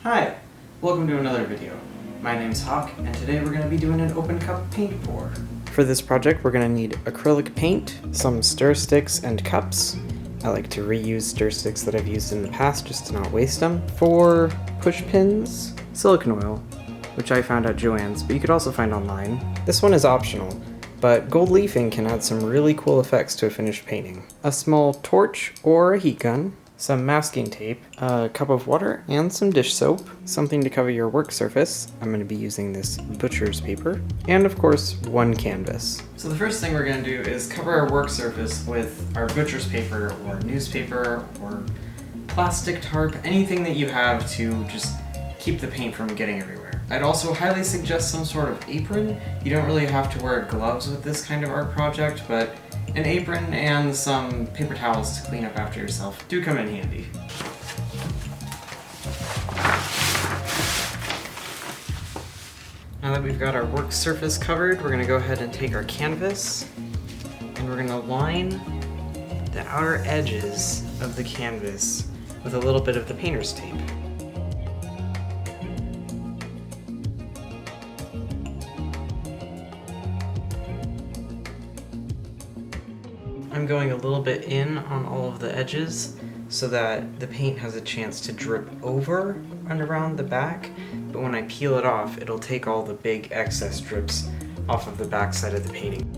Hi, welcome to another video. My name's Hawk, and today we're going to be doing an open cup paint pour. For this project, we're going to need acrylic paint, some stir sticks, and cups. I like to reuse stir sticks that I've used in the past just to not waste them. 4 push pins, silicone oil, which I found at Joann's, but you could also find online. This one is optional, but gold leafing can add some really cool effects to a finished painting. A small torch or a heat gun, some masking tape, a cup of water, and some dish soap, something to cover your work surface. I'm going to be using this butcher's paper, and of course, one canvas. So the first thing we're going to do is cover our work surface with our butcher's paper or newspaper or plastic tarp, anything that you have to just keep the paint from getting everywhere. I'd also highly suggest some sort of apron. You don't really have to wear gloves with this kind of art project, but an apron and some paper towels to clean up after yourself do come in handy. Now that we've got our work surface covered, we're going to go ahead and take our canvas and we're going to line the outer edges of the canvas with a little bit of the painter's tape. I'm going a little bit in on all of the edges so that the paint has a chance to drip over and around the back, but when I peel it off, it'll take all the big excess drips off of the back side of the painting.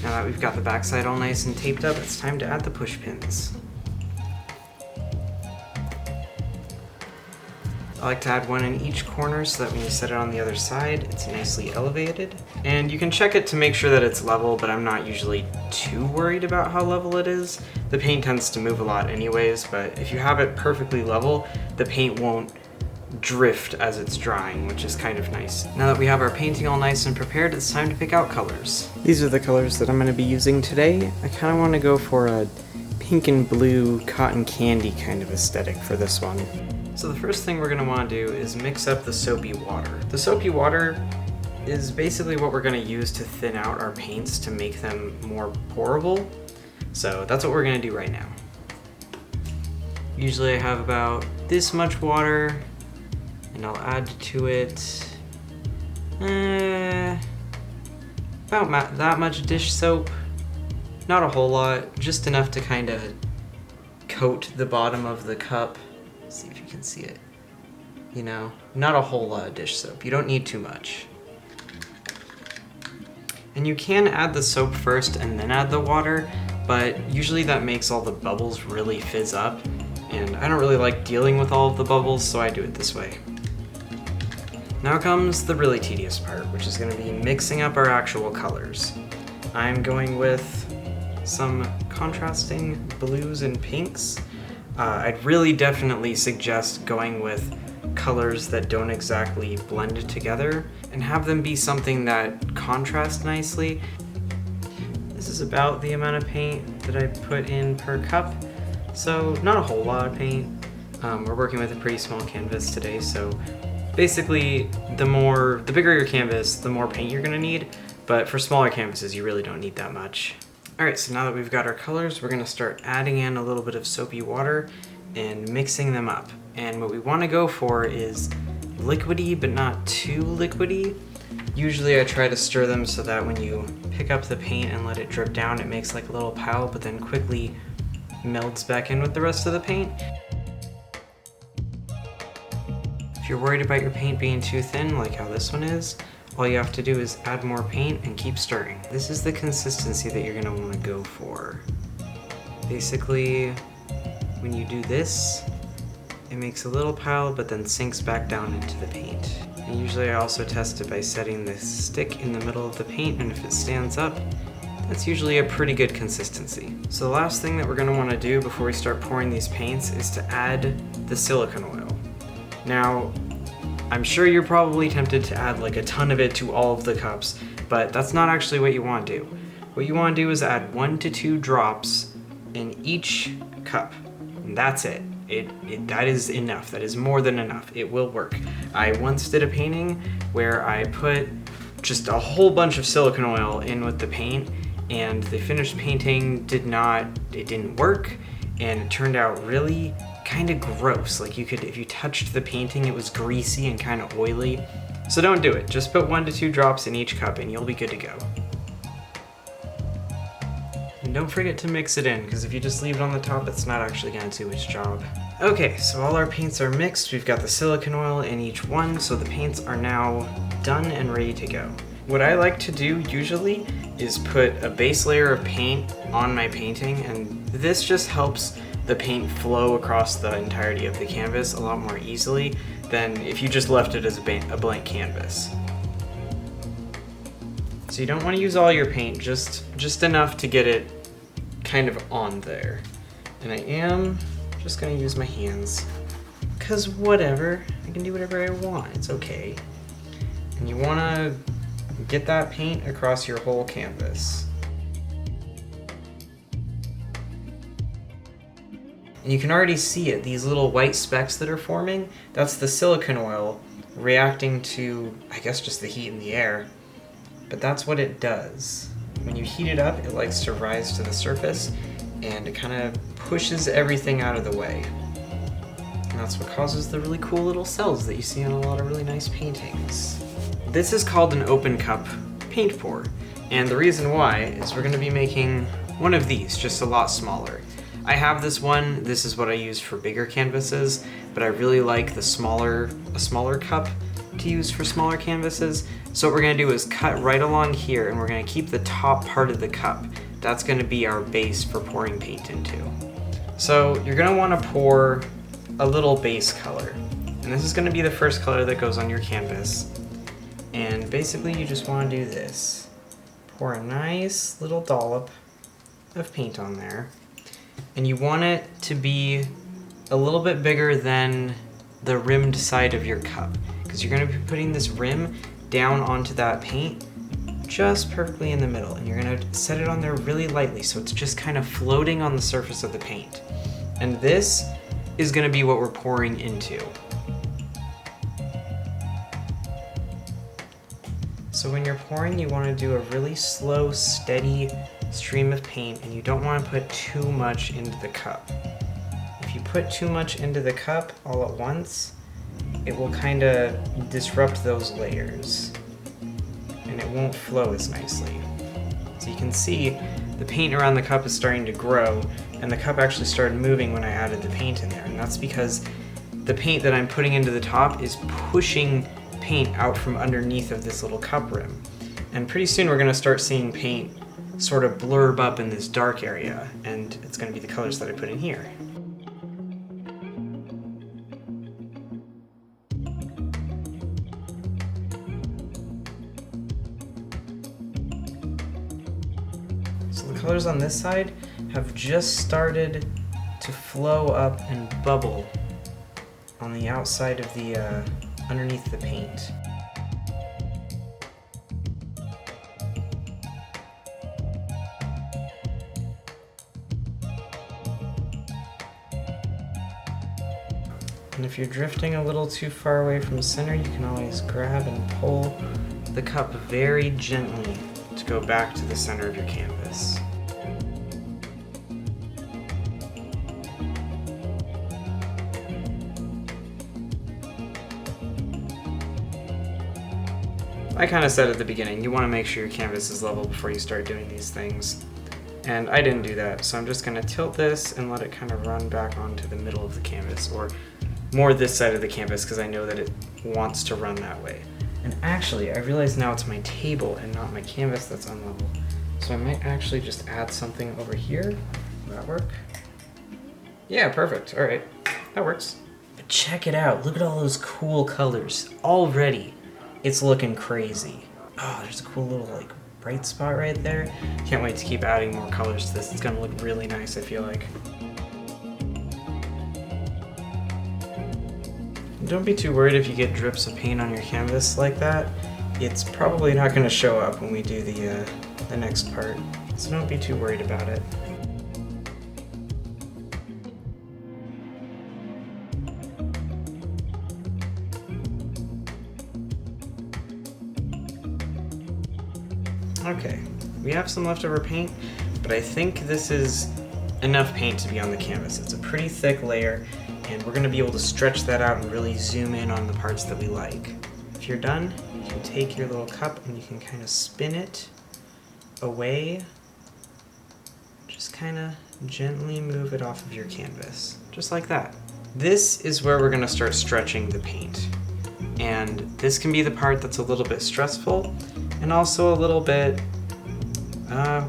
Now that we've got the back side all nice and taped up, it's time to add the push pins. I like to add one in each corner so that when you set it on the other side, it's nicely elevated. And you can check it to make sure that it's level, but I'm not usually too worried about how level it is. The paint tends to move a lot anyways, but if you have it perfectly level, the paint won't drift as it's drying, which is kind of nice. Now that we have our painting all nice and prepared, it's time to pick out colors. These are the colors that I'm going to be using today. I kind of want to go for a pink and blue cotton candy kind of aesthetic for this one. So the first thing we're going to want to do is mix up the soapy water. The soapy water is basically what we're going to use to thin out our paints to make them more pourable. So that's what we're going to do right now. Usually I have about this much water, and I'll add to it about that much dish soap. Not a whole lot, just enough to kind of coat the bottom of the cup. See if you can see it. You know, not a whole lot of dish soap. You don't need too much. And you can add the soap first and then add the water, but usually that makes all the bubbles really fizz up, and I don't really like dealing with all of the bubbles, so I do it this way. Now comes the really tedious part, which is going to be mixing up our actual colors. I'm going with some contrasting blues and pinks. I'd really definitely suggest going with colors that don't exactly blend together and have them be something that contrast nicely. This is about the amount of paint that I put in per cup, so not a whole lot of paint. We're working with a pretty small canvas today, so basically the bigger your canvas, the more paint you're going to need, but for smaller canvases you really don't need that much. Alright, so now that we've got our colors, we're going to start adding in a little bit of soapy water and mixing them up. And what we want to go for is liquidy, but not too liquidy. Usually I try to stir them so that when you pick up the paint and let it drip down, it makes like a little pile, but then quickly melds back in with the rest of the paint. If you're worried about your paint being too thin, like how this one is, all you have to do is add more paint and keep stirring. This is the consistency that you're going to want to go for. Basically, when you do this, it makes a little pile but then sinks back down into the paint. And usually I also test it by setting this stick in the middle of the paint, and if it stands up, that's usually a pretty good consistency. So the last thing that we're going to want to do before we start pouring these paints is to add the silicone oil. Now, I'm sure you're probably tempted to add like a ton of it to all of the cups, but that's not actually what you want to do. What you want to do is add 1 to 2 drops in each cup, and that's it. That is enough. That is more than enough. It will work. I once did a painting where I put just a whole bunch of silicone oil in with the paint, and the finished painting didn't work, and it turned out really kind of gross. Like if you touched the painting, it was greasy and kind of oily. So don't do it. Just put 1 to 2 drops in each cup and you'll be good to go. And don't forget to mix it in, because if you just leave it on the top, it's not actually going to do its job. Okay, so all our paints are mixed. We've got the silicone oil in each one, so the paints are now done and ready to go. What I like to do usually is put a base layer of paint on my painting, and this just helps the paint flow across the entirety of the canvas a lot more easily than if you just left it as a blank canvas. So you don't want to use all your paint, just enough to get it kind of on there. And I am just going to use my hands, because whatever, I can do whatever I want, it's okay. And you want to get that paint across your whole canvas. And you can already see it, these little white specks that are forming, that's the silicone oil reacting to, I guess, just the heat in the air. But that's what it does. When you heat it up, it likes to rise to the surface, and it kind of pushes everything out of the way. And that's what causes the really cool little cells that you see on a lot of really nice paintings. This is called an open cup paint pour, and the reason why is we're going to be making one of these, just a lot smaller. I have this one, this is what I use for bigger canvases, but I really like a smaller cup to use for smaller canvases. So what we're going to do is cut right along here, and we're going to keep the top part of the cup. That's going to be our base for pouring paint into. So you're going to want to pour a little base color, and this is going to be the first color that goes on your canvas. And basically you just want to do this. Pour a nice little dollop of paint on there, and you want it to be a little bit bigger than the rimmed side of your cup, because you're going to be putting this rim down onto that paint just perfectly in the middle, and you're going to set it on there really lightly so it's just kind of floating on the surface of the paint. And this is going to be what we're pouring into. So when you're pouring, you want to do a really slow, steady stream of paint, and you don't want to put too much into the cup. If you put too much into the cup all at once, it will kind of disrupt those layers, and it won't flow as nicely. So you can see the paint around the cup is starting to grow, and the cup actually started moving when I added the paint in there, and that's because the paint that I'm putting into the top is pushing paint out from underneath of this little cup rim. And pretty soon we're going to start seeing paint sort of blurb up in this dark area, and it's going to be the colors that I put in here. So the colors on this side have just started to flow up and bubble on the outside of the underneath the paint. And if you're drifting a little too far away from the center, you can always grab and pull the cup very gently to go back to the center of your canvas. I kind of said at the beginning, you want to make sure your canvas is level before you start doing these things. And I didn't do that, so I'm just going to tilt this and let it kind of run back onto the middle of the canvas, or more this side of the canvas, because I know that it wants to run that way. And actually, I realize now it's my table and not my canvas that's on level. So I might actually just add something over here. Will that work? Yeah, perfect. All right, that works. But check it out. Look at all those cool colors already. It's looking crazy. Oh, there's a cool little like bright spot right there. Can't wait to keep adding more colors to this. It's gonna look really nice, I feel like. Don't be too worried if you get drips of paint on your canvas like that. It's probably not gonna show up when we do the next part. So don't be too worried about it. Okay, we have some leftover paint, but I think this is enough paint to be on the canvas. It's a pretty thick layer, and we're gonna be able to stretch that out and really zoom in on the parts that we like. If you're done, you can take your little cup and you can kind of spin it away. Just kind of gently move it off of your canvas, just like that. This is where we're gonna start stretching the paint. And this can be the part that's a little bit stressful and also a little bit,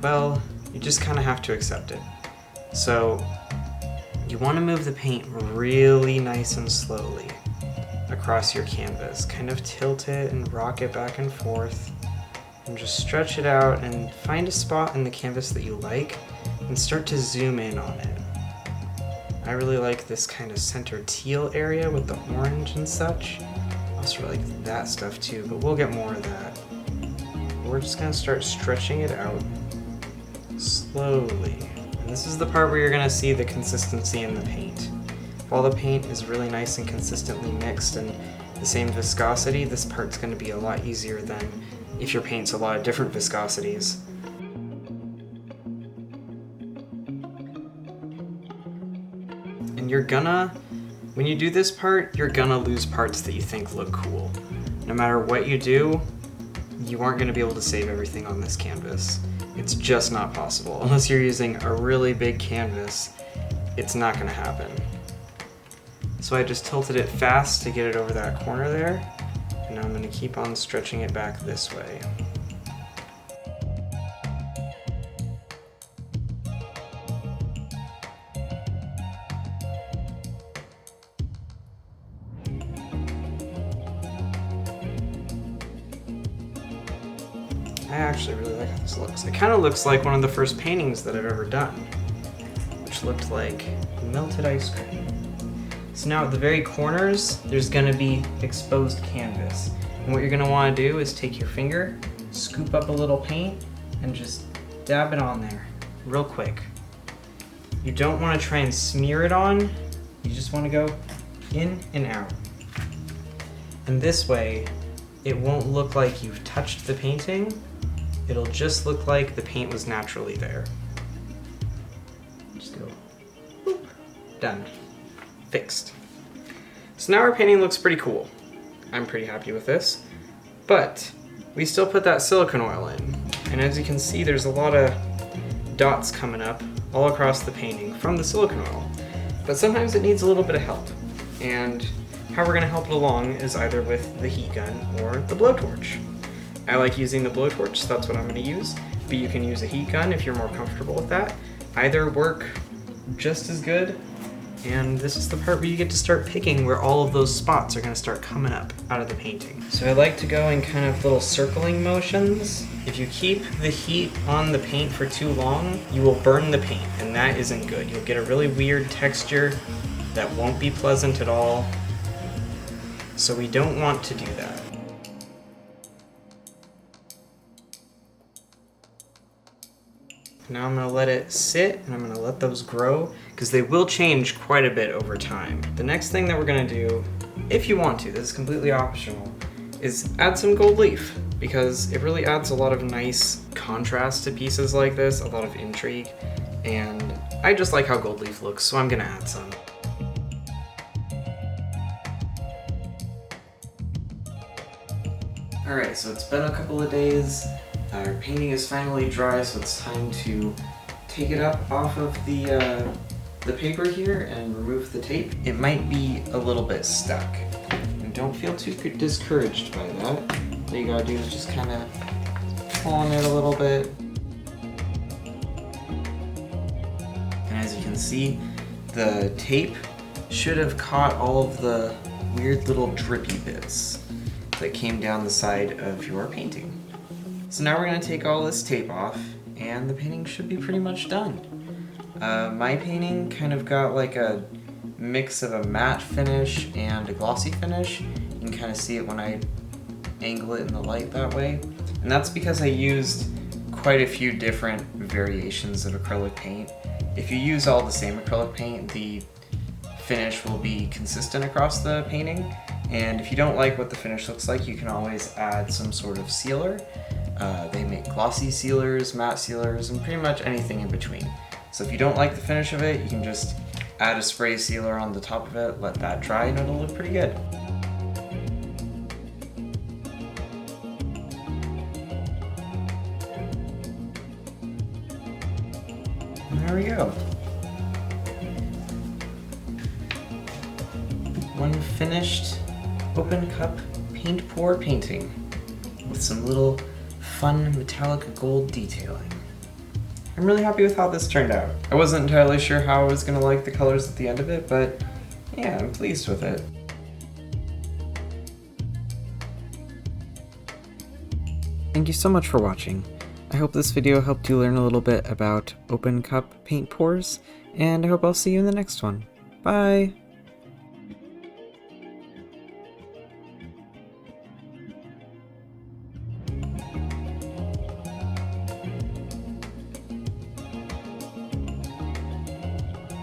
well, you just kind of have to accept it. So you want to move the paint really nice and slowly across your canvas. Kind of tilt it and rock it back and forth and just stretch it out and find a spot in the canvas that you like and start to zoom in on it. I really like this kind of center teal area with the orange and such. I also really like that stuff too, but we'll get more of that. We're just gonna start stretching it out slowly. And this is the part where you're gonna see the consistency in the paint. If all the paint is really nice and consistently mixed and the same viscosity, this part's gonna be a lot easier than if your paint's a lot of different viscosities. And when you do this part, you're gonna lose parts that you think look cool. No matter what you do, you aren't gonna be able to save everything on this canvas. It's just not possible. Unless you're using a really big canvas, it's not gonna happen. So I just tilted it fast to get it over that corner there, and now I'm gonna keep on stretching it back this way. I actually really like how this looks. It kind of looks like one of the first paintings that I've ever done, which looked like melted ice cream. So now at the very corners, there's gonna be exposed canvas. And what you're gonna wanna do is take your finger, scoop up a little paint, and just dab it on there, real quick. You don't wanna try and smear it on, you just wanna go in and out. And this way, it won't look like you've touched the painting, it'll just look like the paint was naturally there. Just go, boop, done, fixed. So now our painting looks pretty cool. I'm pretty happy with this, but we still put that silicone oil in. And as you can see, there's a lot of dots coming up all across the painting from the silicone oil. But sometimes it needs a little bit of help. And how we're gonna help it along is either with the heat gun or the blowtorch. I like using the blowtorch, so that's what I'm gonna use, but you can use a heat gun if you're more comfortable with that. Either work just as good, and this is the part where you get to start picking where all of those spots are gonna start coming up out of the painting. So I like to go in kind of little circling motions. If you keep the heat on the paint for too long, you will burn the paint, and that isn't good. You'll get a really weird texture that won't be pleasant at all. So we don't want to do that. Now I'm gonna let it sit and I'm gonna let those grow because they will change quite a bit over time. The next thing that we're gonna do, if you want to, this is completely optional, is add some gold leaf because it really adds a lot of nice contrast to pieces like this, a lot of intrigue, and I just like how gold leaf looks, so I'm gonna add some. Alright, so it's been a couple of days. Our painting is finally dry, so it's time to take it up off of the paper here and remove the tape. It might be a little bit stuck. And don't feel too discouraged by that. All you gotta do is just kind of pull on it a little bit. And as you can see, the tape should have caught all of the weird little drippy bits that came down the side of your painting. So now we're gonna take all this tape off and the painting should be pretty much done. My painting kind of got like a mix of a matte finish and a glossy finish. You can kind of see it when I angle it in the light that way. And that's because I used quite a few different variations of acrylic paint. If you use all the same acrylic paint, the finish will be consistent across the painting. And if you don't like what the finish looks like, you can always add some sort of sealer. They make glossy sealers, matte sealers, and pretty much anything in between. So if you don't like the finish of it, you can just add a spray sealer on the top of it, let that dry, and it'll look pretty good. And there we go. One finished open cup paint pour painting with some little fun metallic gold detailing. I'm really happy with how this turned out. I wasn't entirely sure how I was gonna like the colors at the end of it, but yeah, I'm pleased with it. Thank you so much for watching. I hope this video helped you learn a little bit about open cup paint pours, and I hope I'll see you in the next one. Bye!